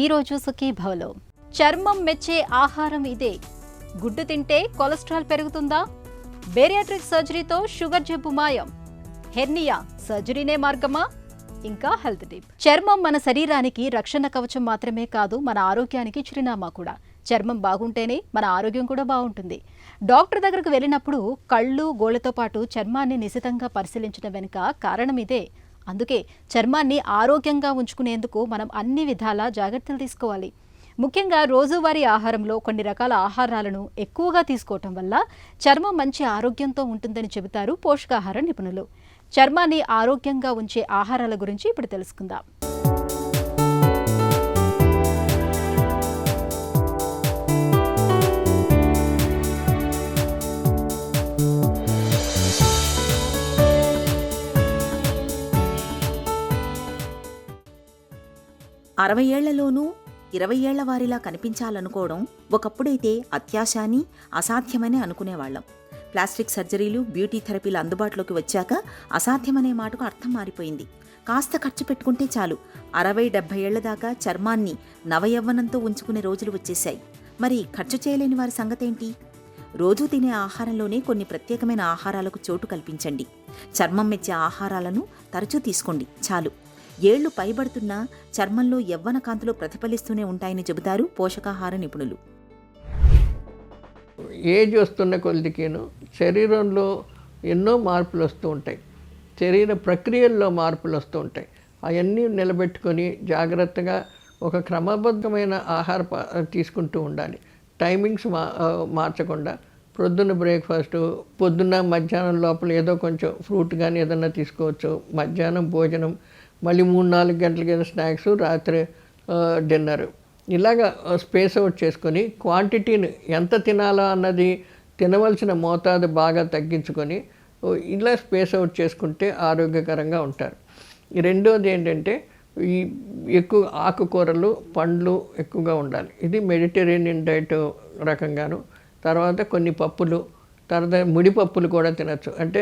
ఈరోజు సుఖీభవలో చర్మం మెచ్చే ఆహారం ఇదే. గుడ్డు తింటే కొలెస్ట్రాల్ పెరుగుతుందా? బేరియాట్రిక్ సర్జరీతో షుగర్ జబ్బు మాయం. హెర్నియా సర్జరీనే మార్గమా? ఇంకా హెల్త్ టిప్. చర్మం మన శరీరానికి రక్షణ కవచం మాత్రమే కాదు, మన ఆరోగ్యానికి చిరునామా కూడా. చర్మం బాగుంటేనే మన ఆరోగ్యం కూడా బాగుంటుంది. డాక్టర్ దగ్గరకు వెళ్ళినప్పుడు కళ్ళు గోళ్లతో పాటు చర్మాన్ని నిశితంగా పరిశీలించడం వెనుక కారణం ఇదే. అందుకే చర్మాన్ని ఆరోగ్యంగా ఉంచుకునేందుకు మనం అన్ని విధాలా జాగ్రత్తలు తీసుకోవాలి. ముఖ్యంగా రోజువారీ ఆహారంలో కొన్ని రకాల ఆహారాలను ఎక్కువగా తీసుకోవటం వల్ల చర్మం మంచి ఆరోగ్యంతో ఉంటుందని చెబుతారు పోషకాహార నిపుణులు. చర్మాన్ని ఆరోగ్యంగా ఉంచే ఆహారాల గురించి ఇప్పుడు తెలుసుకుందాం. అరవై ఏళ్లలోనూ 20 ఏళ్ల వారిలా కనిపించాలనుకోవడం ఒకప్పుడైతే అత్యాశాని అసాధ్యమని అనుకునేవాళ్లం. ప్లాస్టిక్ సర్జరీలు, బ్యూటీ థెరపీలు అందుబాటులోకి వచ్చాక అసాధ్యమనే మాటకు అర్థం మారిపోయింది. కాస్త ఖర్చు పెట్టుకుంటే చాలు 60-70 ఏళ్ల దాకా చర్మాన్ని నవయవ్వనంతో ఉంచుకునే రోజులు వచ్చేశాయి. మరి ఖర్చు చేయలేని వారి సంగతేంటి? రోజూ తినే ఆహారంలోనే కొన్ని ప్రత్యేకమైన ఆహారాలకు చోటు కల్పించండి. చర్మం మెచ్చే ఆహారాలను తరచూ తీసుకోండి చాలు. ఏళ్లు పైబడుతున్నా చర్మంలో యవ్వన కాంతులు ప్రతిఫలిస్తూనే ఉంటాయని చెబుతారు పోషకాహార నిపుణులు. ఏజ్ వస్తున్న కొద్దికేను శరీరంలో ఎన్నో మార్పులు వస్తూ ఉంటాయి. శరీర ప్రక్రియల్లో మార్పులు వస్తూ ఉంటాయి. అవన్నీ నిలబెట్టుకొని జాగ్రత్తగా ఒక క్రమబద్ధమైన ఆహార తీసుకుంటూ ఉండాలి. టైమింగ్స్ మార్చకుండా పొద్దున్న బ్రేక్ఫాస్ట్, పొద్దున్న మధ్యాహ్నం లోపల ఏదో కొంచెం ఫ్రూట్ కానీ ఏదన్నా తీసుకోవచ్చు. మధ్యాహ్నం భోజనం, మళ్ళీ 3-4 గంటలకి ఏదో స్నాక్స్, రాత్రి డిన్నర్. ఇలాగా స్పేస్ అవుట్ చేసుకొని క్వాంటిటీని ఎంత తినాలా అన్నది తినవలసిన మోతాదు బాగా తగ్గించుకొని ఇలా స్పేస్ అవుట్ చేసుకుంటే ఆరోగ్యకరంగా ఉంటారు. రెండోది ఏంటంటే ఈ ఎక్కువ ఆకుకూరలు, పండ్లు ఎక్కువగా ఉండాలి. ఇది మెడిటరేనియన్ డైట్ రకంగాను. తర్వాత కొన్ని పప్పులు, తర్వాత ముడిపప్పులు కూడా తినచ్చు. అంటే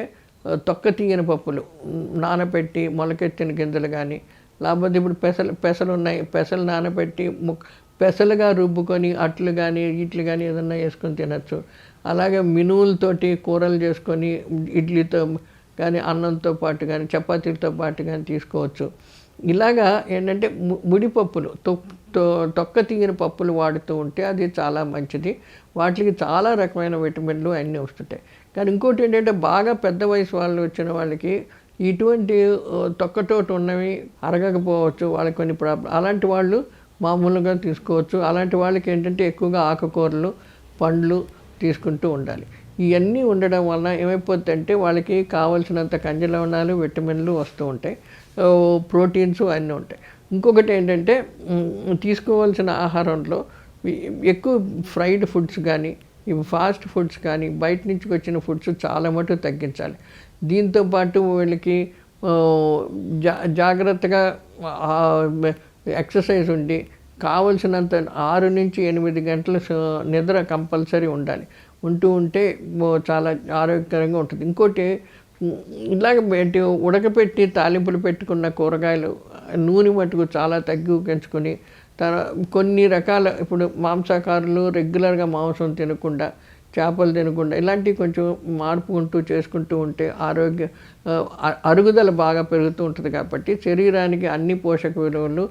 తొక్క తీయని పప్పులు నానబెట్టి మొలకెత్తిన గింజలు కానీ, లేకపోతే ఇప్పుడు పెసలు ఉన్నాయి, పెసలు నానబెట్టి పెసలుగా రుబ్బుకొని అట్లు కానీ ఇట్లు కానీ ఏదన్నా వేసుకొని తినచ్చు. అలాగే మినువులతోటి కూరలు చేసుకొని ఇడ్లీతో కానీ, అన్నంతో పాటు కానీ, చపాతీలతో పాటు కానీ తీసుకోవచ్చు. ఇలాగా ఏంటంటే ముడిపప్పులు, తొక్క తీయని పప్పులు వాడుతూ ఉంటే అది చాలా మంచిది. వాటికి చాలా రకమైన విటమిన్లు అన్నీ వస్తుంటాయి. కానీ ఇంకోటి ఏంటంటే బాగా పెద్ద వయసు వాళ్ళు వచ్చిన వాళ్ళకి ఇటువంటి తొక్కతోటి ఉన్నవి అరగకపోవచ్చు. వాళ్ళకి కొన్ని ప్రాబ్లం, అలాంటి వాళ్ళు మామూలుగా తీసుకోవచ్చు. అలాంటి వాళ్ళకి ఏంటంటే ఎక్కువగా ఆకుకూరలు, పండ్లు తీసుకుంటూ ఉండాలి. ఇవన్నీ ఉండడం వలన ఏమైపోతుందంటే వాళ్ళకి కావలసినంత ఖనిజ లవణాలు, విటమిన్లు వస్తూ ఉంటాయి, ప్రోటీన్స్ అన్నీ ఉంటాయి. ఇంకొకటి ఏంటంటే తీసుకోవాల్సిన ఆహారంలో ఎక్కువ ఫ్రైడ్ ఫుడ్స్ కానీ, ఇవి ఫాస్ట్ ఫుడ్స్ కానీ, బయట నుంచి వచ్చిన ఫుడ్స్ చాలా మటుకు తగ్గించాలి. దీంతోపాటు వీళ్ళకి జాగ్రత్తగా ఎక్సర్సైజ్ ఉండి కావలసినంత 6-8 గంటల నిద్ర కంపల్సరీ ఉండాలి. ఉంటే చాలా ఆరోగ్యకరంగా ఉంటుంది. ఇంకోటి ఇలాగ ఉడకపెట్టి తాలింపులు పెట్టుకున్న కూరగాయలు, నూనె మటుకు చాలా తగ్గించుకొని కొన్ని రకాల ఇప్పుడు మాంసాహారులు రెగ్యులర్గా మాంసం తినకుండా, చేపలు తినకుండా ఇలాంటివి కొంచెం మార్పుకుంటూ చేసుకుంటూ ఉంటే అరుగుదల బాగా పెరుగుతూ ఉంటుంది. కాబట్టి శరీరానికి అన్ని పోషక విలువలు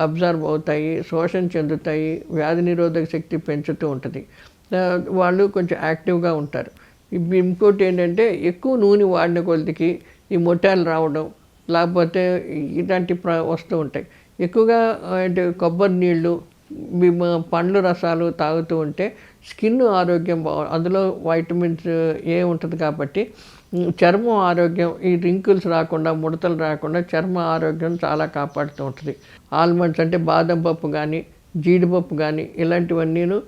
అబ్జర్వ్ అవుతాయి, శోషణ చెందుతాయి, వ్యాధి నిరోధక శక్తి పెంచుతూ ఉంటుంది. వాళ్ళు కొంచెం యాక్టివ్గా ఉంటారు. ఇంకోటి ఏంటంటే ఎక్కువ నూనె వాడిన కొద్దికి ఈ మొట్టాలు రావడం, లేకపోతే ఇలాంటి వస్తూ ఉంటాయి. ఎక్కువగా అంటే కొబ్బరి నీళ్ళు, పండ్ల రసాలు తాగుతూ ఉంటే స్కిన్ ఆరోగ్యం అందులో వైటమిన్స్ ఏ ఉంటుంది కాబట్టి చర్మం ఆరోగ్యం, ఈ రింకిల్స్ రాకుండా, ముడతలు రాకుండా చర్మ ఆరోగ్యం చాలా కాపాడుతూ ఉంటుంది. ఆల్మండ్స్ అంటే బాదం పప్పు కానీ, జీడిపప్పు కానీ ఇలాంటివన్నీను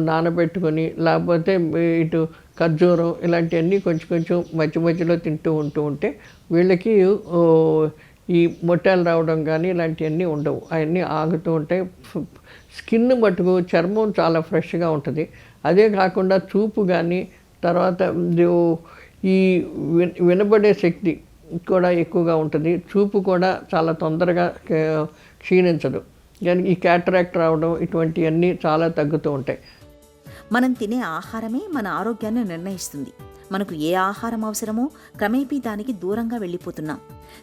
నానబెట్టుకొని, లేకపోతే ఇటు ఖర్జూరం ఇలాంటివన్నీ కొంచెం మధ్యలో తింటూ ఉంటే వీళ్ళకి ఈ మొట్టాలు రావడం కానీ ఇలాంటివన్నీ ఉండవు. అవన్నీ ఆగుతూ ఉంటాయి. స్కిన్ మటుకు చర్మం చాలా ఫ్రెష్గా ఉంటుంది. అదే కాకుండా చూపు కానీ, తర్వాత ఈ వినబడే శక్తి కూడా ఎక్కువగా ఉంటుంది. చూపు కూడా చాలా తొందరగా క్షీణించదు. కానీ ఈ క్యాటరాక్ట్ రావడం ఇటువంటివన్నీ చాలా తగ్గుతూ ఉంటాయి. మనం తినే ఆహారమే మన ఆరోగ్యాన్ని నిర్ణయిస్తుంది. మనకు ఏ ఆహారం అవసరమో క్రమేపీ దానికి దూరంగా వెళ్ళిపోతున్నాం.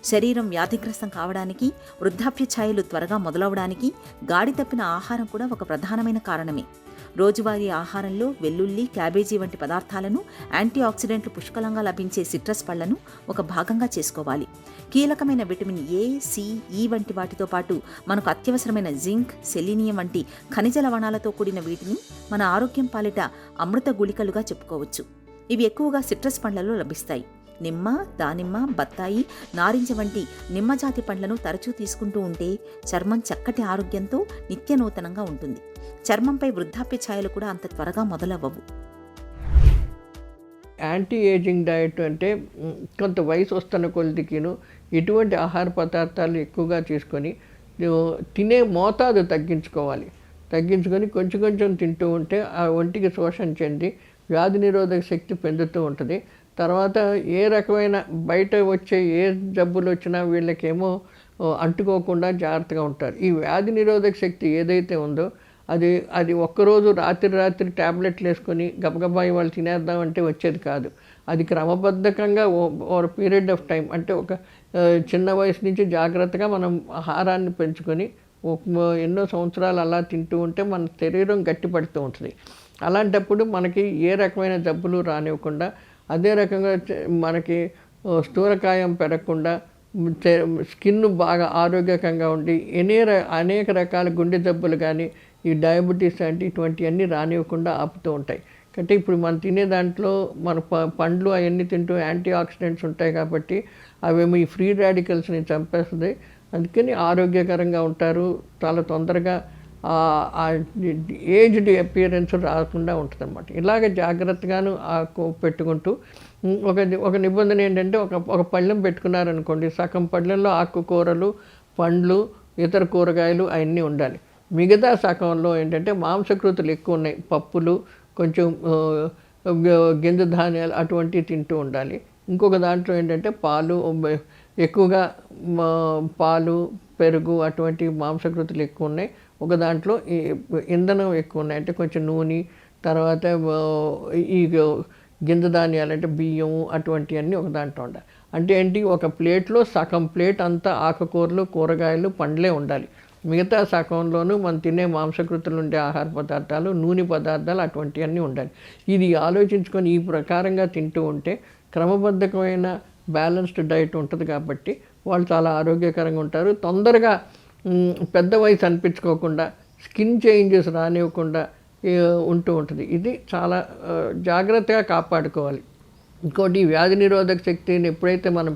శరీరం వ్యాధిగ్రస్తం కావడానికి, వృద్ధాప్య ఛాయలు త్వరగా మొదలవడానికి గాడి తప్పిన ఆహారం కూడా ఒక ప్రధానమైన కారణమే. రోజువారీ ఆహారంలో వెల్లుల్లి, క్యాబేజీ వంటి పదార్థాలను, యాంటీ ఆక్సిడెంట్లు పుష్కలంగా లభించే సిట్రస్ పళ్లను ఒక భాగంగా చేసుకోవాలి. కీలకమైన విటమిన్ ఏ, సి, ఈ వంటి వాటితో పాటు మనకు అత్యవసరమైన జింక్, సెలీనియం వంటి ఖనిజ లవణాలతో కూడిన వీటిని మన ఆరోగ్యం పాలిట అమృత గుళికలుగా చెప్పుకోవచ్చు. ఇవి ఎక్కువగా సిట్రస్ పండ్లలో లభిస్తాయి. నిమ్మ, దానిమ్మ, బత్తాయి, నారింజ వంటి నిమ్మజాతి పండ్లను తరచూ తీసుకుంటూ ఉంటే చర్మం చక్కటి ఆరోగ్యంతో నిత్య నూతనంగా ఉంటుంది. చర్మంపై వృద్ధాప్య ఛాయలు కూడా అంత త్వరగా మొదలవ్వవు. యాంటీ ఏజింగ్ డయట్ అంటే కొంత వయసు వస్తున్న కొద్దికిను ఇటువంటి ఆహార పదార్థాలు ఎక్కువగా తీసుకొని తినే మోతాదు తగ్గించుకొని కొంచెం కొంచెం తింటూ ఉంటే ఆ ఒంటికి శోషణ చెంది వ్యాధి నిరోధక శక్తి పెందుతూ ఉంటుంది. తర్వాత ఏ రకమైన బయట వచ్చే ఏ జబ్బులు వచ్చినా వీళ్ళకేమో అంటుకోకుండా జాగ్రత్తగా ఉంటారు. ఈ వ్యాధి నిరోధక శక్తి ఏదైతే ఉందో అది ఒక్కరోజు రాత్రి ట్యాబ్లెట్లు వేసుకొని గబగబా వాళ్ళు తినేద్దామంటే వచ్చేది కాదు. అది క్రమబద్ధకంగా ఓవర్ పీరియడ్ ఆఫ్ టైం, అంటే ఒక చిన్న వయసు నుంచి జాగ్రత్తగా మనం ఆహారాన్ని పెంచుకొని ఎన్నో సంవత్సరాలు అలా తింటూ ఉంటే మన శరీరం గట్టిపడుతూ ఉంటుంది. అలాంటప్పుడు మనకి ఏ రకమైన జబ్బులు రానివ్వకుండా, అదే రకంగా మనకి స్థూలకాయం పెరగకుండా, స్కిన్ బాగా ఆరోగ్యకంగా ఉండి అనేక రకాల గుండె జబ్బులు కానీ ఈ డయాబెటీస్ అంటే ఇటువంటివన్నీ రానివ్వకుండా ఆపుతూ ఉంటాయి. అంటే ఇప్పుడు మనం తినే దాంట్లో మన పండ్లు అవన్నీ తింటూ యాంటీ ఆక్సిడెంట్స్ ఉంటాయి కాబట్టి అవేమో ఈ ఫ్రీ రాడికల్స్ని చంపేస్తుంది. అందుకని ఆరోగ్యకరంగా ఉంటారు. చాలా తొందరగా ఏజ్డ్ అపియరెన్స్ రాకుండా ఉంటుంది అన్నమాట. ఇలాగ జాగ్రత్తగాను పెట్టుకుంటూ ఒక నిబంధన ఏంటంటే ఒక పళ్ళెం పెట్టుకున్నారనుకోండి, సగం పళ్ళెంలో ఆకుకూరలు, పండ్లు, ఇతర కూరగాయలు అవన్నీ ఉండాలి. మిగతా సగంలో ఏంటంటే మాంసకృతులు ఎక్కువ ఉన్నాయి, పప్పులు, కొంచెం గింజ ధాన్యాలు అటువంటివి తింటూ ఉండాలి. ఇంకొక దాంట్లో ఏంటంటే ఎక్కువగా పాలు, పెరుగు అటువంటి మాంసకృతులు ఎక్కువ ఉన్నాయి. ఒక దాంట్లో ఇంధనం ఎక్కువ ఉన్నాయి, అంటే కొంచెం నూనె, తర్వాత ఈ గింజ ధాన్యాలు అంటే బియ్యము అటువంటివన్నీ ఒక దాంట్లో ఉండాలి. అంటే ఏంటి, ఒక ప్లేట్లో సగం ప్లేట్ అంతా ఆకుకూరలు, కూరగాయలు, పండ్లే ఉండాలి. మిగతా సగంలోనూ మనం తినే మాంసకృతులు ఉండే ఆహార పదార్థాలు, నూనె పదార్థాలు అటువంటివన్నీ ఉండాలి. ఇది ఆలోచించుకొని ఈ ప్రకారంగా తింటూ ఉంటే క్రమబద్ధమైన బ్యాలెన్స్డ్ డైట్ ఉంటుంది కాబట్టి వాళ్ళు చాలా ఆరోగ్యకరంగా ఉంటారు. తొందరగా పెద్ద వయసు అనిపించుకోకుండా, స్కిన్ చేంజెస్ రానివ్వకుండా ఉంటూ ఉంటుంది. ఇది చాలా జాగ్రత్తగా కాపాడుకోవాలి. ఇంకోటి, వ్యాధి నిరోధక శక్తిని ఎప్పుడైతే మనం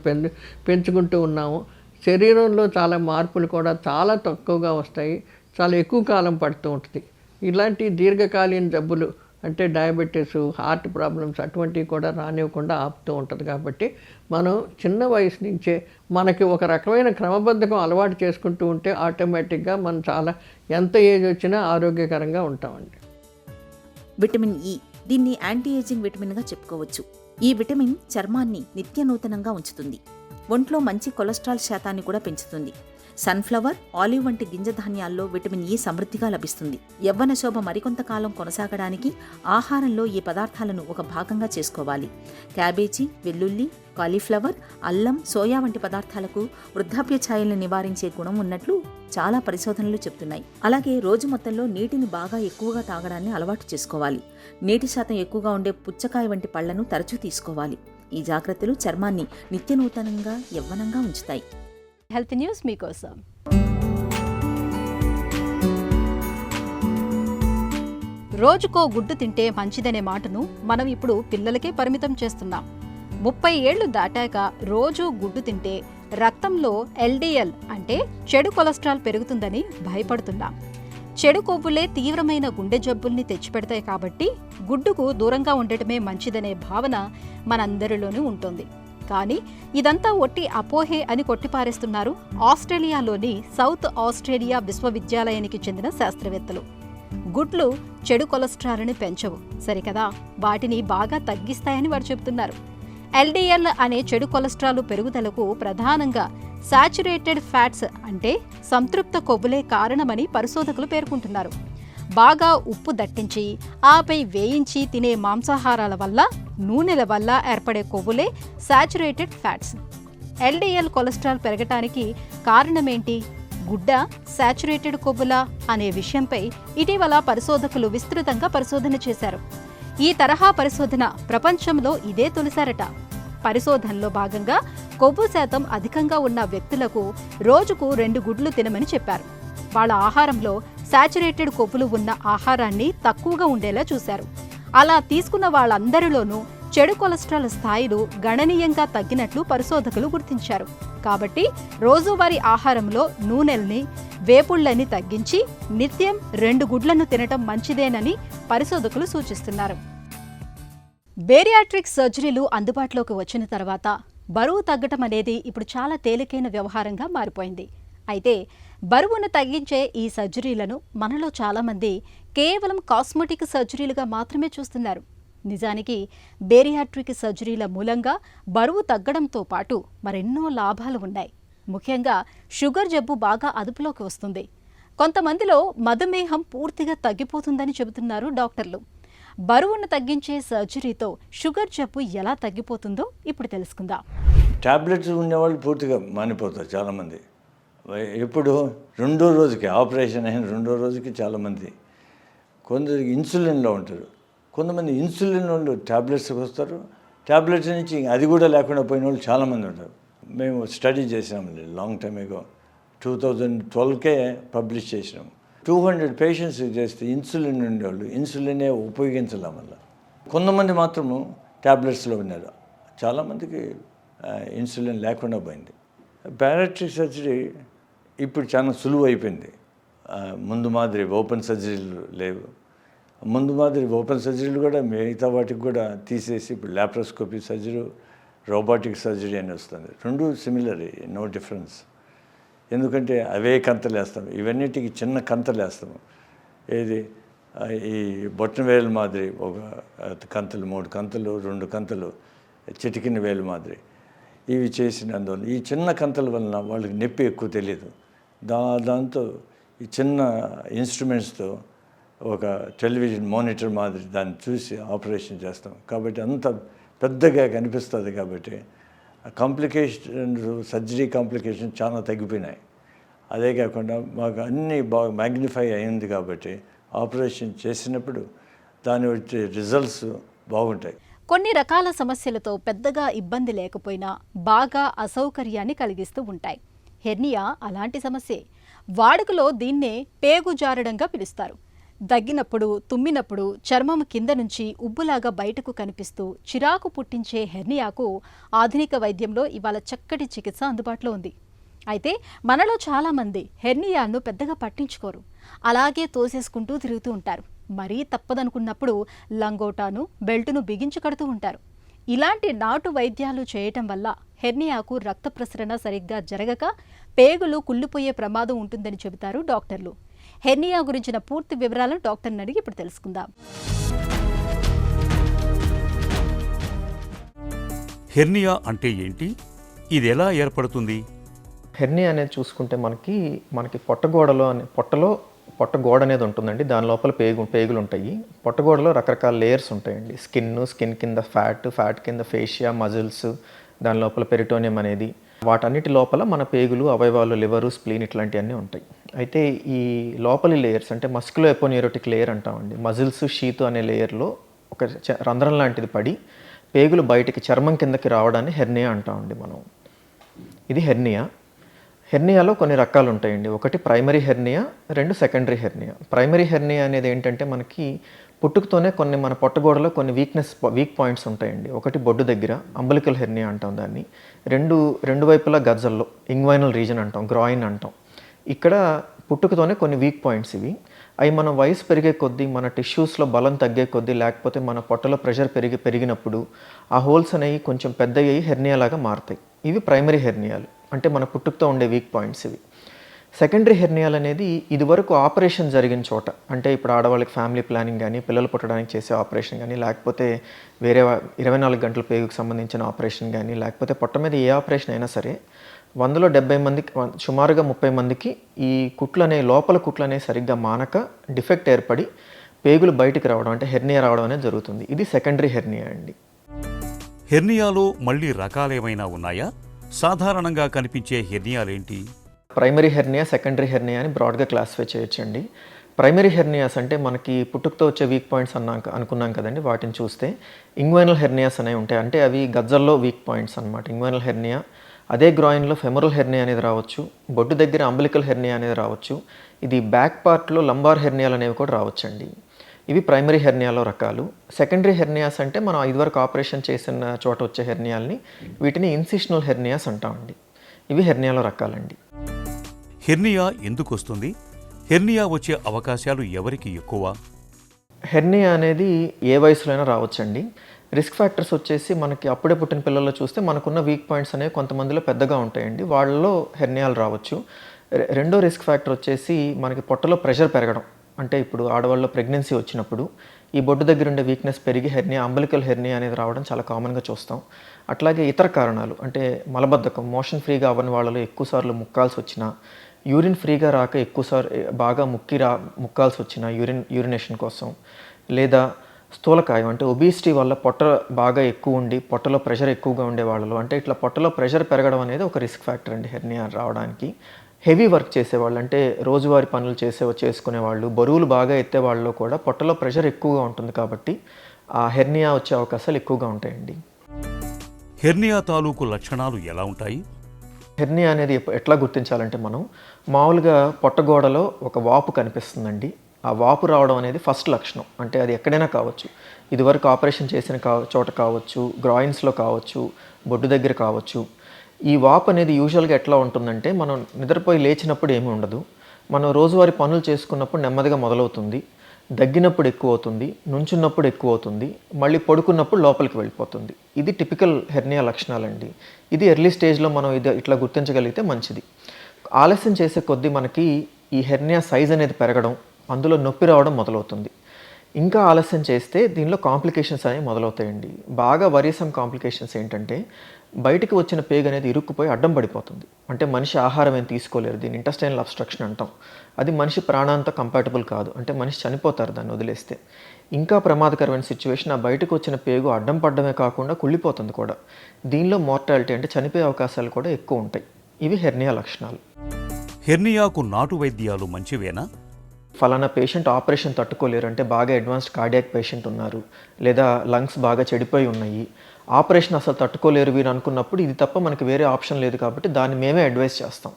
పెంచుకుంటూ ఉన్నామో శరీరంలో చాలా మార్పులు కూడా చాలా తక్కువగా వస్తాయి, చాలా ఎక్కువ కాలం పడుతూ ఉంటుంది. ఇలాంటి దీర్ఘకాలీన జబ్బులు అంటే డయాబెటీస్, హార్ట్ ప్రాబ్లమ్స్ అటువంటివి కూడా రానివ్వకుండా ఆపుతూ ఉంటుంది. కాబట్టి మనం చిన్న వయసు నుంచే మనకి ఒక రకమైన క్రమబద్ధకం అలవాటు చేసుకుంటూ ఉంటే ఆటోమేటిక్గా మనం చాలా ఎంత ఏజ్ వచ్చినా ఆరోగ్యకరంగా ఉంటామండి. విటమిన్ ఈ, దీన్ని యాంటీ ఏజింగ్ విటమిన్గా చెప్పుకోవచ్చు. ఈ విటమిన్ చర్మాన్ని నిత్య నూతనంగా ఉంచుతుంది. ఒంట్లో మంచి కొలెస్ట్రాల్ శాతాన్ని కూడా పెంచుతుంది. సన్ఫ్లవర్, ఆలివ్ వంటి గింజ ధాన్యాల్లో విటమిన్ ఈ సమృద్ధిగా లభిస్తుంది. యవ్వన శోభ మరికొంతకాలం కొనసాగడానికి ఆహారంలో ఈ పదార్థాలను ఒక భాగంగా చేసుకోవాలి. క్యాబేజీ, వెల్లుల్లి, కాలీఫ్లవర్, అల్లం, సోయా వంటి పదార్థాలకు వృద్ధాప్య ఛాయలను నివారించే గుణం ఉన్నట్లు చాలా పరిశోధనలు చెప్తున్నాయి. అలాగే రోజు మొత్తంలో నీటిని బాగా ఎక్కువగా తాగడాన్ని అలవాటు చేసుకోవాలి. నీటి శాతం ఎక్కువగా ఉండే పుచ్చకాయ వంటి పళ్లను తరచూ తీసుకోవాలి. ఈ జాగ్రత్తలు చర్మాన్ని నిత్యనూతనంగా, యవ్వనంగా ఉంచుతాయి. హెల్త్ న్యూస్ మీకోసం. రోజుకో గుడ్డు తింటే మంచిదనే మాటను మనం ఇప్పుడు పిల్లలకే పరిమితం చేస్తున్నాం. 30 ఏళ్లు దాటాక రోజు గుడ్డు తింటే రక్తంలో LDL అంటే చెడు కొలెస్ట్రాల్ పెరుగుతుందని భయపడుతున్నాం. చెడు కొవ్వులే తీవ్రమైన గుండె జబ్బుల్ని తెచ్చిపెడతాయి కాబట్టి గుడ్డుకు దూరంగా ఉండటమే మంచిదనే భావన మనందరిలోనూ ఉంటుంది. కానీ ఇదంతా ఒట్టి అపోహే అని కొట్టిపారేస్తున్నారు ఆస్ట్రేలియాలోని సౌత్ ఆస్ట్రేలియా విశ్వవిద్యాలయానికి చెందిన శాస్త్రవేత్తలు. గుడ్లు చెడు కొలెస్ట్రాల్ని పెంచవు సరికదా, వాటిని బాగా తగ్గిస్తాయని వారు చెబుతున్నారు. ఎల్డిఎల్ అనే చెడు కొలెస్ట్రాల్ పెరుగుదలకు ప్రధానంగా సాచురేటెడ్ ఫ్యాట్స్ అంటే సంతృప్త కొవ్వులే కారణమని పరిశోధకులు పేర్కొంటున్నారు. బాగా ఉప్పు దట్టించి ఆపై వేయించి తినే మాంసాహారాల వల్ల, నూనెల వల్ల ఏర్పడే కొవ్వులే సాచురేటెడ్ ఫ్యాట్స్. ఎల్డిఎల్ కొలెస్ట్రాల్ పెరగటానికి కారణమేంటి? గుడ్డ సాచురేటెడ్ కొవ్వులా అనే విషయంపై ఇటీవల పరిశోధకులు విస్తృతంగా పరిశోధన చేశారు. ఈ తరహా పరిశోధన ప్రపంచంలో ఇదే తొలిసారట. పరిశోధనలో భాగంగా కొవ్వు శాతం అధికంగా ఉన్న వ్యక్తులకు రోజుకు 2 గుడ్లు తినమని చెప్పారు. వాళ్ళ ఆహారంలో సాచురేటెడ్ కొవ్వులు ఉన్న ఆహారాన్ని తక్కువగా ఉండేలా చూశారు. అలా తీసుకున్న వాళ్ళందరిలోనూ చెడు కొలెస్ట్రాల్ స్థాయిలు గణనీయంగా తగ్గినట్లు పరిశోధకులు గుర్తించారు. కాబట్టి రోజువారీ ఆహారంలో నూనెల్ని, వేపుళ్లని తగ్గించి నిత్యం 2 గుడ్లను తినటం మంచిదేనని పరిశోధకులు సూచిస్తున్నారు. బేరియాట్రిక్ సర్జరీలు అందుబాటులోకి వచ్చిన తర్వాత బరువు తగ్గటం అనేది ఇప్పుడు చాలా తేలికైన వ్యవహారంగా మారిపోయింది. అయితే బరువును తగ్గించే ఈ సర్జరీలను మనలో చాలామంది కేవలం కాస్మెటిక్ సర్జరీలుగా మాత్రమే చూస్తున్నారు. నిజానికి బేరియాట్రిక్ సర్జరీల మూలంగా బరువు తగ్గడంతో పాటు మరెన్నో లాభాలు ఉన్నాయి. ముఖ్యంగా షుగర్ జబ్బు బాగా అదుపులోకి వస్తుంది. కొంతమందిలో మధుమేహం పూర్తిగా తగ్గిపోతుందని చెబుతున్నారు డాక్టర్లు. బరువును తగ్గించే సర్జరీతో షుగర్ జబ్బు ఎలా తగ్గిపోతుందో ఇప్పుడు తెలుసుకుందాం. టాబ్లెట్స్ ఉన్నవాళ్ళు పూర్తిగా మానిపోతారు చాలామంది. ఎప్పుడు రెండో రోజుకి ఆపరేషన్ అయిన రెండో రోజుకి చాలామంది. కొందరు ఇన్సులిన్లో ఉంటారు, కొంతమంది ఇన్సులిన్ వాళ్ళు టాబ్లెట్స్కి వస్తారు. టాబ్లెట్స్ నుంచి అది కూడా లేకుండా పోయిన వాళ్ళు చాలామంది ఉంటారు. మేము స్టడీ చేసామండి లాంగ్ టైమ్ ఎగో, 2012కే పబ్లిష్ చేసినాం. 200 పేషెంట్స్ చేస్తే ఇన్సులిన్ ఉండేవాళ్ళు ఇన్సులినే ఉపయోగించలేం వల్ల. కొంతమంది మాత్రము టాబ్లెట్స్లో ఉన్నారు, చాలామందికి ఇన్సులిన్ లేకుండా పోయింది. బేరియాట్రిక్ సర్జరీ ఇప్పుడు చాలా సులువు అయిపోయింది. ముందు మాదిరి ఓపెన్ సర్జరీలు లేవు. ముందు మాదిరి ఓపెన్ సర్జరీలు కూడా మిగతా వాటికి కూడా తీసేసి ఇప్పుడు ల్యాప్రోస్కోపీ సర్జరీ, రోబోటిక్ సర్జరీ అని వస్తుంది. రెండు సిమిలర్, నో డిఫరెన్స్. ఎందుకంటే అవే కంతలు వేస్తాము, ఇవన్నిటికి చిన్న కంతలు వేస్తాము. ఏది ఈ బొట్టన వేలు మాదిరి ఒక కంతలు, 3 కంతలు, 2 కంతలు చిటికిన వేలు మాదిరి ఇవి చేసినందువల్ల ఈ చిన్న కంతల వలన వాళ్ళకి నొప్పి ఎక్కువ తెలియదు. దాంతో ఈ చిన్న ఇన్స్ట్రుమెంట్స్తో ఒక టెలివిజన్ మానిటర్ మాదిరి దాన్ని చూసి ఆపరేషన్ చేస్తాం. కాబట్టి అంత పెద్దగా కనిపిస్తుంది. కాబట్టి కాంప్లికేషన్స్, సర్జరీ కాంప్లికేషన్ చాలా తగ్గిపోయినాయి. అదే కాకుండా మాకు అన్నీ బాగా మ్యాగ్నిఫై అయింది. కాబట్టి ఆపరేషన్ చేసినప్పుడు దాని వచ్చే రిజల్ట్స్ బాగుంటాయి. కొన్ని రకాల సమస్యలతో పెద్దగా ఇబ్బంది లేకపోయినా బాగా అసౌకర్యాన్ని కలిగిస్తూ ఉంటాయి. హెర్నియా అలాంటి సమస్యే. వాడుకలో దీన్నే పేగు జారడంగా పిలుస్తారు. దగ్గినప్పుడు, తుమ్మినప్పుడు చర్మం కింద నుంచి ఉబ్బులాగా బయటకు కనిపిస్తూ చిరాకు పుట్టించే హెర్నియాకు ఆధునిక వైద్యంలో ఇవాళ చక్కటి చికిత్స అందుబాటులో ఉంది. అయితే మనలో చాలామంది హెర్నియాను పెద్దగా పట్టించుకోరు, అలాగే తోసేసుకుంటూ తిరుగుతూ ఉంటారు. మరీ తప్పదనుకున్నప్పుడు లంగోటాను, బెల్టును బిగించి కడుతూ ఉంటారు. ఇలాంటి నాటు వైద్యాలు చేయటం వల్ల హెర్నియాకు రక్త ప్రసరణ సరిగ్గా జరగక పేగులు కుళ్ళిపోయే ప్రమాదం ఉంటుందని చెబుతారు డాక్టర్లు. హెర్నియా గురించిన పూర్తి వివరాలను డాక్టర్ని అడిగి ఇప్పుడు తెలుసుకుందాం. హెర్నియా అంటే ఏంటి? ఇది ఎలా ఏర్పడుతుంది? హెర్నియా అనేది చూసుకుంటే మనకి పొట్టగోడ అనేది ఉంటుందండి. దాని లోపల పేగులు ఉంటాయి. పొట్టగోడలో రకరకాల లేయర్స్ ఉంటాయండి. స్కిన్ కింద ఫ్యాట్ కింద ఫేషియా, మజిల్స్, దాని లోపల పెరిటోనియం అనేది, వాటన్నిటి లోపల మన పేగులు, అవయవాలు, లివరు, స్ప్లీన్ ఇట్లాంటివన్నీ ఉంటాయి. అయితే ఈ లోపలి లేయర్స్ అంటే మస్కులో ఎపోన్యూరోటిక్ లేయర్ అంటామండి. మజిల్స్ షీతు అనే లేయర్లో ఒక రంధ్రం లాంటిది పడి పేగులు బయటికి చర్మం కిందకి రావడాన్ని హెర్నియా అంటామండి మనం. ఇది హెర్నియా. హెర్నియాలో కొన్ని రకాలు ఉంటాయండి. ఒకటి primary hernia, 2 secondary hernia. Primary hernia అనేది ఏంటంటే మనకి పుట్టుకతోనే మన పొట్టగోడలో కొన్ని వీక్ పాయింట్స్ ఉంటాయండి. ఒకటి బొడ్డు దగ్గర అంబలికల్ హెర్నియా అంటాం దాన్ని. రెండు వైపులా గజ్జల్లో ఇంగ్వైనల్ రీజన్ అంటాం, గ్రాయిన్ అంటాం. ఇక్కడ పుట్టుకతోనే కొన్ని వీక్ పాయింట్స్ ఇవి. అవి మన వయసు పెరిగే కొద్దీ, మన టిష్యూస్లో బలం తగ్గే కొద్దీ, లేకపోతే మన పొట్టలో ప్రెషర్ పెరిగినప్పుడు ఆ హోల్స్ అనేవి కొంచెం పెద్దయ్యి హెర్నియా లాగా మారుతాయి. ఇవి ప్రైమరీ హెర్నియాలు, అంటే మన పుట్టుకతో ఉండే వీక్ పాయింట్స్ ఇవి. సెకండరీ హెర్నియాలు అనేది ఇదివరకు ఆపరేషన్ జరిగిన చోట, అంటే ఇప్పుడు ఆడవాళ్ళకి ఫ్యామిలీ ప్లానింగ్ కానీ, పిల్లలు పుట్టడానికి చేసే ఆపరేషన్ కానీ, లేకపోతే వేరే 24 గంటల పేగుకు సంబంధించిన ఆపరేషన్ కానీ, లేకపోతే పొట్ట మీద ఏ ఆపరేషన్ అయినా సరే 100లో 70 మందికి, సుమారుగా 30 మందికి ఈ లోపల కుట్లనే సరిగ్గా మానక డిఫెక్ట్ ఏర్పడి పేగులు బయటికి రావడం, అంటే హెర్నియా రావడం అనేది జరుగుతుంది. ఇది సెకండరీ హెర్నియా అండి. హెర్నియాలో మళ్ళీ రకాలేమైనా ఉన్నాయా? సాధారణంగా కనిపించే హెర్నియాలేంటి? ప్రైమరీ హెర్నియా, సెకండరీ హెర్నియా అని బ్రాడ్గా క్లాసిఫై చేయొచ్చండి. ప్రైమరీ హెర్నియాస్ అంటే మనకి పుట్టుకతో వచ్చే వీక్ పాయింట్స్ అనుకున్నాం కదండి, వాటిని చూస్తే ఇంగ్వైనల్ హెర్నియాస్ అనేవి ఉంటాయి. అంటే అవి గజ్జల్లో వీక్ పాయింట్స్ అనమాట. ఇంగ్వైనల్ హెర్నియా, అదే గ్రాయిన్లో ఫెమరల్ హెర్నియా అనేది రావచ్చు, బొడ్డు దగ్గర అంబలికల్ హెర్నియా అనేది రావచ్చు, ఇది బ్యాక్ పార్ట్లో లంబార్ హెర్నియాలు అనేవి కూడా రావచ్చండి. ఇవి ప్రైమరీ హెర్నియాలో రకాలు. సెకండరీ హెర్నియాస్ అంటే మనం ఇదివరకు ఆపరేషన్ చేసిన చోట వచ్చే హెర్నియాల్ని, వీటిని ఇన్సిషనల్ హెర్నియాస్ అంటామండి. ఇవి హెర్నియాలో రకాలండి. హెర్నియా ఎందుకు వస్తుంది? హెర్నియా వచ్చే అవకాశాలు ఎవరికి ఎక్కువ? హెర్నియా అనేది ఏ వయసులో అయినా రావచ్చండి. రిస్క్ ఫ్యాక్టర్స్ వచ్చేసి మనకి అప్పుడే పుట్టిన పిల్లల్లో చూస్తే మనకున్న వీక్ పాయింట్స్ అనేవి కొంతమందిలో పెద్దగా ఉంటాయండి, వాళ్ళలో హెర్నియాలు రావచ్చు. రెండో రిస్క్ ఫ్యాక్టర్ వచ్చేసి మనకి పొట్టలో ప్రెషర్ పెరగడం. అంటే ఇప్పుడు ఆడవాళ్ళలో ప్రెగ్నెన్సీ వచ్చినప్పుడు ఈ బొడ్డు దగ్గర ఉండే వీక్నెస్ పెరిగి హెర్నియా, అంబలికల్ హెర్నియా అనేది రావడం చాలా కామన్గా చూస్తాం. అట్లాగే ఇతర కారణాలు, అంటే మలబద్ధకం, మోషన్ ఫ్రీగా అవ్వని వాళ్ళలో ఎక్కువసార్లు ముక్కాల్సి వచ్చినా, యూరిన్ ఫ్రీగా రాక ఎక్కువసార్లు బాగా ముక్కాల్సి వచ్చినా యూరినేషన్ కోసం, లేదా స్థూలకాయం అంటే ఒబిసిటీ వల్ల పొట్ట బాగా ఎక్కువ ఉండి పొట్టలో ప్రెషర్ ఎక్కువగా ఉండే వాళ్ళలో, అంటే ఇట్లా పొట్టలో ప్రెషర్ పెరగడం అనేది ఒక రిస్క్ ఫ్యాక్టర్ అండి హెర్నియా రావడానికి. హెవీ వర్క్ చేసేవాళ్ళు, అంటే రోజువారీ పనులు చేసుకునేవాళ్ళు, బరువులు బాగా ఎత్తే వాళ్ళలో కూడా పొట్టలో ప్రెషర్ ఎక్కువగా ఉంటుంది కాబట్టి ఆ హెర్నియా వచ్చే అవకాశాలు ఎక్కువగా ఉంటాయండి. హెర్నియా తాలూకు లక్షణాలు ఎలా ఉంటాయి? హెర్నియా అనేది ఎట్లా గుర్తించాలంటే, మనం మామూలుగా పొట్టగోడలో ఒక వాపు కనిపిస్తుందండి. ఆ వాపు రావడం అనేది ఫస్ట్ లక్షణం. అంటే అది ఎక్కడైనా కావచ్చు, ఇదివరకు ఆపరేషన్ చేసిన చోట కావచ్చు, గ్రాయిన్స్లో కావచ్చు, బొడ్డు దగ్గర కావచ్చు. ఈ వాపు అనేది యూజువల్గా ఎట్లా ఉంటుందంటే, మనం నిద్రపోయి లేచినప్పుడు ఏమీ ఉండదు, మనం రోజువారీ పనులు చేసుకున్నప్పుడు నెమ్మదిగా మొదలవుతుంది, దగ్గినప్పుడు ఎక్కువ అవుతుంది, నుంచున్నప్పుడు ఎక్కువ అవుతుంది, మళ్ళీ పడుకున్నప్పుడు లోపలికి వెళ్ళిపోతుంది. ఇది టిపికల్ హెర్నియా లక్షణాలండి. ఇది ఎర్లీ స్టేజ్లో మనం ఇట్లా గుర్తించగలిగితే మంచిది. ఆలస్యం చేసే కొద్దీ మనకి ఈ హెర్నియా సైజ్ అనేది పెరగడం, అందులో నొప్పి రావడం మొదలవుతుంది. ఇంకా ఆలస్యం చేస్తే దీనిలో కాంప్లికేషన్స్ అనేవి మొదలవుతాయండి. బాగా వరీసమ్ కాంప్లికేషన్స్ ఏంటంటే, బయటికి వచ్చిన పేగు అనేది ఇరుక్కుపోయి అడ్డం పడిపోతుంది. అంటే మనిషి ఆహారం ఏం తీసుకోలేరు, దీన్ని ఇంటెస్టైనల్ అబ్స్ట్రక్షన్ అంటాం. అది మనిషి ప్రాణాంతో కంపాటబుల్ కాదు, అంటే మనిషి చనిపోతారు దాన్ని వదిలేస్తే. ఇంకా ప్రమాదకరమైన సిచ్యువేషన్, ఆ బయటకు వచ్చిన పేగు అడ్డం పడడమే కాకుండా కుళ్ళిపోతుంది కూడా. దీనిలో మోర్టాలిటీ, అంటే చనిపోయే అవకాశాలు కూడా ఎక్కువ ఉంటాయి. ఇవి హెర్నియా లక్షణాలు. హెర్నియాకు నాటు వైద్యాలు మంచివేనా? ఫలానా పేషెంట్ ఆపరేషన్ తట్టుకోలేరు, అంటే బాగా అడ్వాన్స్డ్ కార్డియాక్ పేషెంట్ ఉన్నారు, లేదా లంగ్స్ బాగా చెడిపోయి ఉన్నాయి, ఆపరేషన్ అసలు తట్టుకోలేరు వీరు అనుకున్నప్పుడు ఇది తప్ప మనకి వేరే ఆప్షన్ లేదు కాబట్టి దాన్ని మేమే అడ్వైస్ చేస్తాం.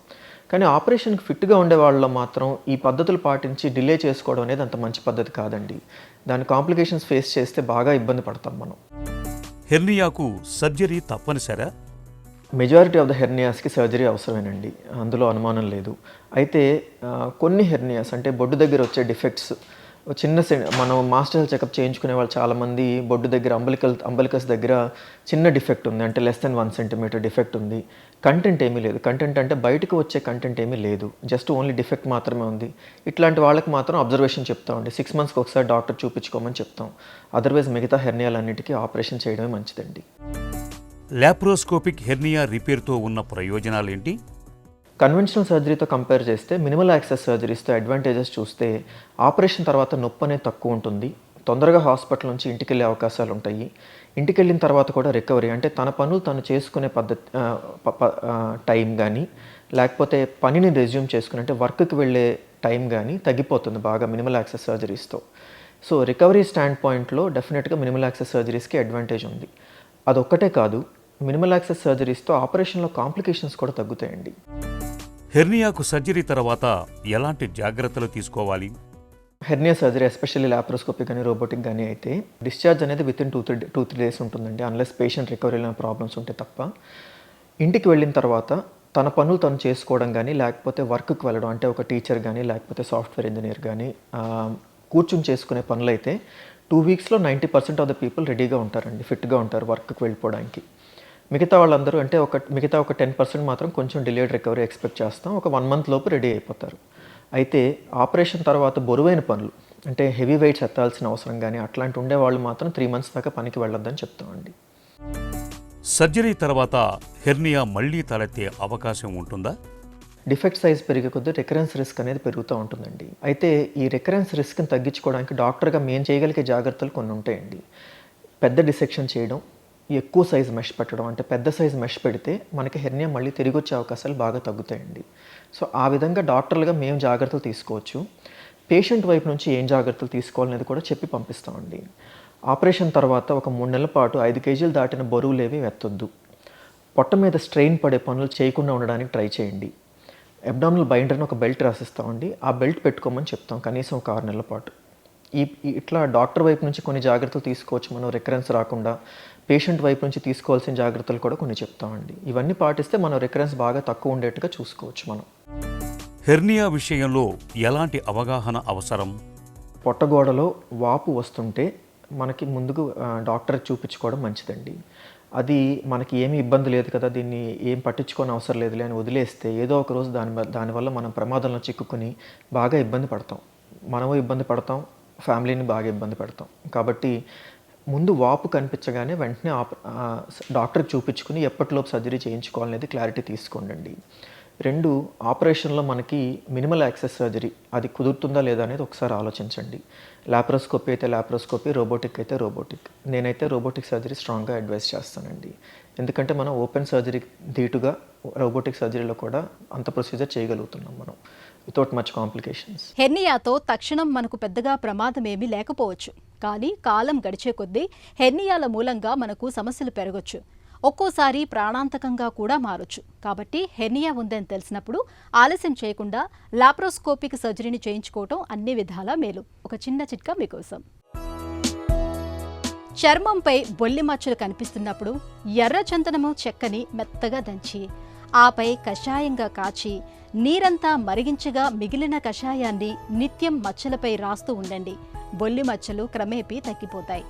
కానీ ఆపరేషన్కి ఫిట్గా ఉండే వాళ్ళలో మాత్రం ఈ పద్ధతులు పాటించి డిలే చేసుకోవడం అనేది అంత మంచి పద్ధతి కాదండి. దాని కాంప్లికేషన్స్ ఫేస్ చేస్తే బాగా ఇబ్బంది పడతాం మనం. హెర్నియాకు సర్జరీ తప్పనిసరా? మెజారిటీ ఆఫ్ ద హెర్నియాస్కి సర్జరీ అవసరమేనండి, అందులో అనుమానం లేదు. అయితే కొన్ని హెర్నియాస్, అంటే బొడ్డు దగ్గర వచ్చే డిఫెక్ట్స్, మనం మాస్టర్ చెకప్ చేయించుకునే వాళ్ళు చాలామంది బొడ్డు దగ్గర అంబలికస్ దగ్గర చిన్న డిఫెక్ట్ ఉంది, అంటే లెస్ దెన్ 1 సెంటీమీటర్ డిఫెక్ట్ ఉంది, కంటెంట్ ఏమీ లేదు. కంటెంట్ అంటే బయటకు వచ్చే కంటెంట్ ఏమీ లేదు, జస్ట్ ఓన్లీ డిఫెక్ట్ మాత్రమే ఉంది. ఇట్లాంటి వాళ్ళకి మాత్రం అబ్జర్వేషన్ చెప్తామండి, 6 మంత్స్కి ఒకసారి డాక్టర్ చూపించుకోమని చెప్తాం. అదర్వైజ్ మిగతా హెర్నియాలన్నిటికీ ఆపరేషన్ చేయడమే మంచిదండి. లాప్రోస్కోపిక్ హెర్నియా రిపేర్తో ఉన్న ప్రయోజనాలేంటి? కన్వెన్షనల్ సర్జరీతో కంపేర్ చేస్తే మినిమల్ యాక్సెస్ సర్జరీస్తో అడ్వాంటేజెస్ చూస్తే, ఆపరేషన్ తర్వాత నొప్పి అనేది తక్కువ ఉంటుంది, తొందరగా హాస్పిటల్ నుంచి ఇంటికి వెళ్ళే అవకాశాలు ఉంటాయి. ఇంటికి వెళ్ళిన తర్వాత కూడా రికవరీ, అంటే తన పనులు తను చేసుకునే పద్ధతి టైం కానీ, లేకపోతే పనిని రెజ్యూమ్ చేసుకుని అంటే వర్క్కి వెళ్ళే టైం కానీ తగ్గిపోతుంది బాగా మినిమల్ యాక్సెస్ సర్జరీస్తో. సో రికవరీ స్టాండ్ పాయింట్లో డెఫినెట్గా మినిమల్ యాక్సెస్ సర్జరీస్కి అడ్వాంటేజ్ ఉంది. అదొక్కటే కాదు, మినిమల్ యాక్సెస్ సర్జరీస్తో ఆపరేషన్లో కాంప్లికేషన్స్ కూడా తగ్గుతాయండి. హెర్నియాకు సర్జరీ తర్వాత ఎలాంటి జాగ్రత్తలు తీసుకోవాలి? హెర్నియా సర్జరీ ఎస్పెషల్లీ లాప్రోస్కోపిక్ కానీ రోబోటిక్ కానీ అయితే డిశ్చార్జ్ అనేది వితిన్ 2-3 డేస్ ఉంటుందండి, అన్లెస్ పేషెంట్ రికవరీలో ప్రాబ్లమ్స్ ఉంటే తప్ప. ఇంటికి వెళ్ళిన తర్వాత తన పనులు తను చేసుకోవడం కానీ, లేకపోతే వర్క్కి వెళ్ళడం, అంటే ఒక టీచర్ కానీ లేకపోతే సాఫ్ట్వేర్ ఇంజనీర్ కానీ కూర్చుని చేసుకునే పనులు అయితే 2 వీక్స్లో 90% ఆఫ్ ద పీపుల్ రెడీగా ఉంటారండి, ఫిట్గా ఉంటారు వర్క్కి వెళ్ళిపోవడానికి. మిగతా వాళ్ళందరూ అంటే మిగతా ఒక 10% మాత్రం కొంచెం డిలేడ్ రికవరీ ఎక్స్పెక్ట్ చేస్తాం. ఒక 1 మంత్ లోపు రెడీ అయిపోతారు. అయితే ఆపరేషన్ తర్వాత బరువైన పనులు అంటే హెవీ వెయిట్స్ ఎత్తాల్సిన అవసరం కానీ అట్లాంటి ఉండేవాళ్ళు మాత్రం 3 మంత్స్ దాకా పనికి వెళ్ళొద్దని చెప్తామండి. సర్జరీ తర్వాత హెర్నియా మళ్లీ తలెత్తే అవకాశం ఉంటుందా? డిఫెక్ట్ సైజ్ పెరిగే కొద్దీ రికరెన్స్ రిస్క్ అనేది పెరుగుతూ ఉంటుందండి. అయితే ఈ రికరెన్స్ రిస్క్ని తగ్గించుకోవడానికి డాక్టర్గా మేము చేయగలిగే జాగ్రత్తలు కొన్ని ఉంటాయండి. పెద్ద డిసెక్షన్ చేయడం, ఎక్కువ సైజ్ మెష్ పెట్టడం, అంటే పెద్ద సైజ్ మెష్ పెడితే మనకి హెర్నియా మళ్ళీ తిరిగి వచ్చే అవకాశాలు బాగా తగ్గుతాయండి. సో ఆ విధంగా డాక్టర్లుగా మేము జాగ్రత్తలు తీసుకోవచ్చు. పేషెంట్ వైపు నుంచి ఏం జాగ్రత్తలు తీసుకోవాలనేది కూడా చెప్పి పంపిస్తామండి. ఆపరేషన్ తర్వాత ఒక 3 నెలల పాటు 5 కేజీలు దాటిన బరువులేవి ఎత్తొద్దు. పొట్ట మీద స్ట్రెయిన్ పడే పనులు చేయకుండా ఉండడానికి ట్రై చేయండి. అబ్డామినల్ బైండర్ని ఒక బెల్ట్ రాసిస్తామండి. ఆ బెల్ట్ పెట్టుకోమని చెప్తాం కనీసం ఒక 6 నెలల పాటు. ఇట్లా డాక్టర్ వైపు నుంచి కొన్ని జాగ్రత్తలు తీసుకోవచ్చు మనం రికరెన్స్ రాకుండా. పేషెంట్ వైపు నుంచి తీసుకోవాల్సిన జాగ్రత్తలు కూడా కొన్ని చెప్తామండి. ఇవన్నీ పాటిస్తే మనం రికరెన్స్ బాగా తక్కువ ఉండేట్టుగా చూసుకోవచ్చు మనం. హెర్నియా విషయంలో ఎలాంటి అవగాహన అవసరం? పొట్టగోడలో వాపు వస్తుంటే మనకి ముందుకు డాక్టర్కి చూపించుకోవడం మంచిదండి. అది మనకి ఏమీ ఇబ్బంది లేదు కదా, దీన్ని ఏం పట్టించుకోని అవసరం లేదులే అని వదిలేస్తే ఏదో ఒక రోజు దానివల్ల మనం ప్రమాదంలో చిక్కుకుని బాగా ఇబ్బంది పడతాం. మనము ఇబ్బంది పడతాం, ఫ్యామిలీని బాగా ఇబ్బంది పెడతాం. కాబట్టి ముందు వాపు కనిపించగానే వెంటనే డాక్టర్కి చూపించుకుని ఎప్పటిలోపు సర్జరీ చేయించుకోవాలనేది క్లారిటీ తీసుకోండి. 2, ఆపరేషన్లో మనకి మినిమల్ యాక్సెస్ సర్జరీ అది కుదురుతుందా లేదా అనేది ఒకసారి ఆలోచించండి. లాప్రోస్కోపీ అయితే లాప్రోస్కోపీ, రోబోటిక్ అయితే రోబోటిక్. నేనైతే రోబోటిక్ సర్జరీ స్ట్రాంగ్గా అడ్వైస్ చేస్తానండి. ఎందుకంటే మనం ఓపెన్ సర్జరీ ధీటుగా రోబోటిక్ సర్జరీలో కూడా అంత ప్రొసీజర్ చేయగలుగుతున్నాం మనం వితౌట్ మచ్ కాంప్లికేషన్స్. హెర్నియాతో తక్షణం మనకు పెద్దగా ప్రమాదం ఏమీ లేకపోవచ్చు. కానీ కాలం గడిచే కొద్దీ హెర్నియాల మూలంగా మనకు సమస్యలు పెరగొచ్చు. ఒక్కోసారి ప్రాణాంతకంగా కూడా మారొచ్చు. కాబట్టి హెర్నియా ఉందని తెలిసినప్పుడు ఆలస్యం చేయకుండా లాప్రోస్కోపిక్ సర్జరీని చేయించుకోవటం అన్ని విధాలా మేలు. ఒక చిన్న చిట్కా మీకోసం. చర్మంపై బొల్లి మచ్చలు కనిపిస్తున్నప్పుడు ఎర్ర చందనము చెక్కని మెత్తగా దంచి ఆపై కషాయంగా కాచి నీరంతా మరిగించగా మిగిలిన కషాయాన్ని నిత్యం మచ్చలపై రాస్తూ ఉండండి. బొల్లి మచ్చలు క్రమేపీ తగ్గిపోతాయి.